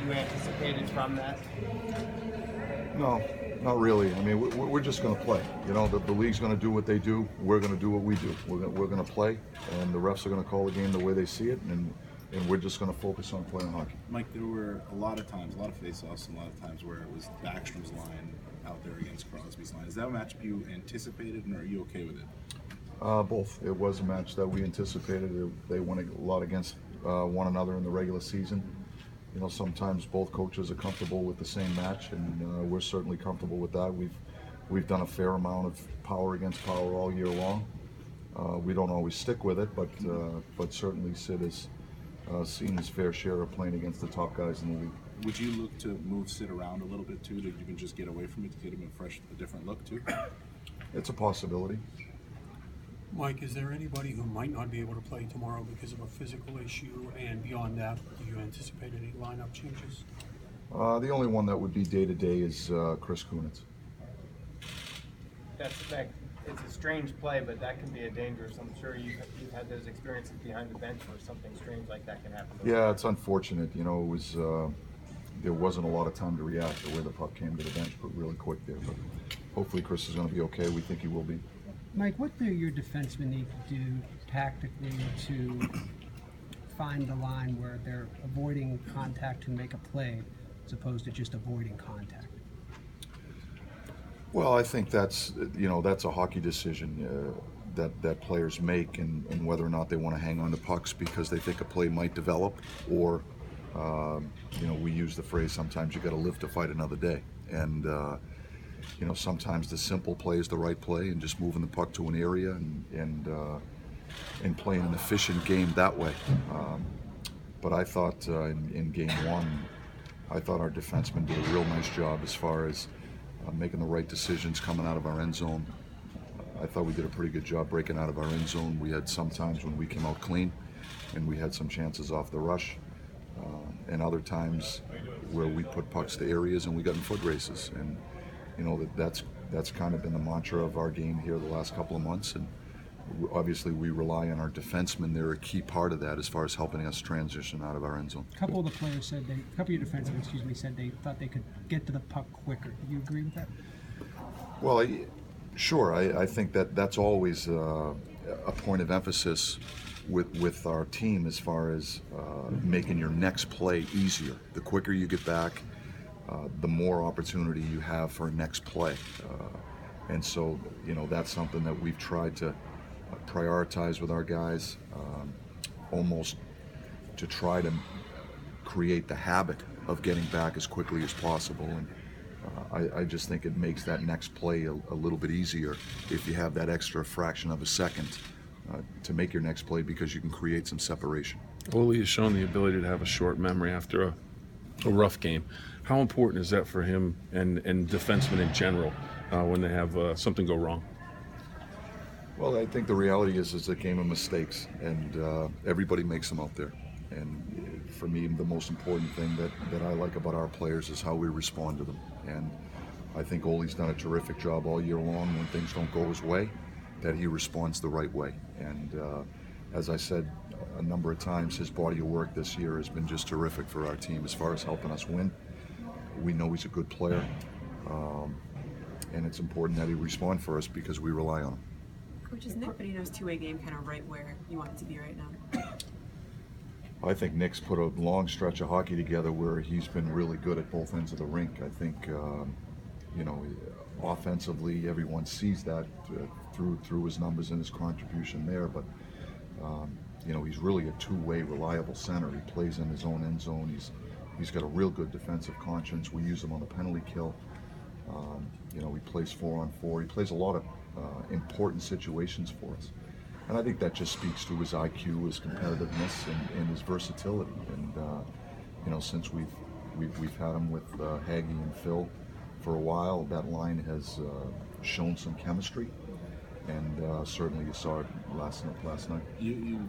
you anticipated from that? No, not really. I mean, we're just going to play. You know, the league's going to do what they do. We're going to do what we do. We're going to play, and the refs are going to call the game the way they see it, and we're just going to focus on playing hockey. Mike, there were a lot of times, a lot of face-offs, and a lot of times where it was Backstrom's line out there against Crosby's line. Is that a matchup you anticipated, and are you okay with it? Both. It was a match that we anticipated. They won a lot against one another in the regular season. You know, sometimes both coaches are comfortable with the same match, and we're certainly comfortable with that. We've done a fair amount of power against power all year long. We don't always stick with it, but certainly Sid has seen his fair share of playing against the top guys in the league. Would you look to move Sid around a little bit too, to even just get away from it, to get him a different look too? It's a possibility. Mike, is there anybody who might not be able to play tomorrow because of a physical issue? And beyond that, do you anticipate any lineup changes? The only one that would be day-to-day is Chris Kunitz. It's a strange play, but that can be a dangerous. I'm sure you've had those experiences behind the bench where something strange like that can happen. Yeah, it's unfortunate. You know, it was there wasn't a lot of time to react the way the puck came to the bench, but really quick there. But hopefully Chris is going to be okay. We think he will be. Mike, what do your defensemen need to do tactically to find the line where they're avoiding contact to make a play as opposed to just avoiding contact? Well, I think that's a hockey decision that players make, and whether or not they want to hang on to pucks because they think a play might develop, or we use the phrase sometimes you got to live to fight another day, and sometimes the simple play is the right play, and just moving the puck to an area and playing an efficient game that way. But I thought in game one, I thought our defensemen did a real nice job as far as making the right decisions coming out of our end zone. I thought we did a pretty good job breaking out of our end zone. We had some times when we came out clean, and we had some chances off the rush, and other times where we put pucks to areas and we got in foot races. And that's kind of been the mantra of our game here the last couple of months. And obviously we rely on our defensemen. They're a key part of that as far as helping us transition out of our end zone. A couple of the players said a couple of your defensemen, said they thought they could get to the puck quicker. Do you agree with that? Well, sure. I think that's always a point of emphasis with our team as far as making your next play easier. The quicker you get back, the more opportunity you have for a next play. And so, that's something that we've tried to prioritize with our guys, almost to try to create the habit of getting back as quickly as possible. And I just think it makes that next play a little bit easier if you have that extra fraction of a second to make your next play, because you can create some separation. Ole has shown the ability to have a short memory after a rough game. How important is that for him and defensemen in general when they have something go wrong? Well, I think the reality is it's a game of mistakes, and everybody makes them out there. And for me, the most important thing that I like about our players is how we respond to them. And I think Ole's done a terrific job all year long when things don't go his way, that he responds the right way. And as I said a number of times, his body of work this year has been just terrific for our team as far as helping us win. We know he's a good player, and it's important that he respond for us because we rely on him. Coach, is Nick Bonino's two-way game kind of right where you want it to be right now? I think Nick's put a long stretch of hockey together where he's been really good at both ends of the rink. I think, offensively, everyone sees that through his numbers and his contribution there. But, he's really a two-way, reliable center. He plays in his own end zone. He's got a real good defensive conscience. We use him on the penalty kill. He plays 4-on-4. He plays a lot of important situations for us. And I think that just speaks to his IQ, his competitiveness, and his versatility. And since we've had him with Hagee and Phil for a while, that line has shown some chemistry. And certainly you saw it last night. You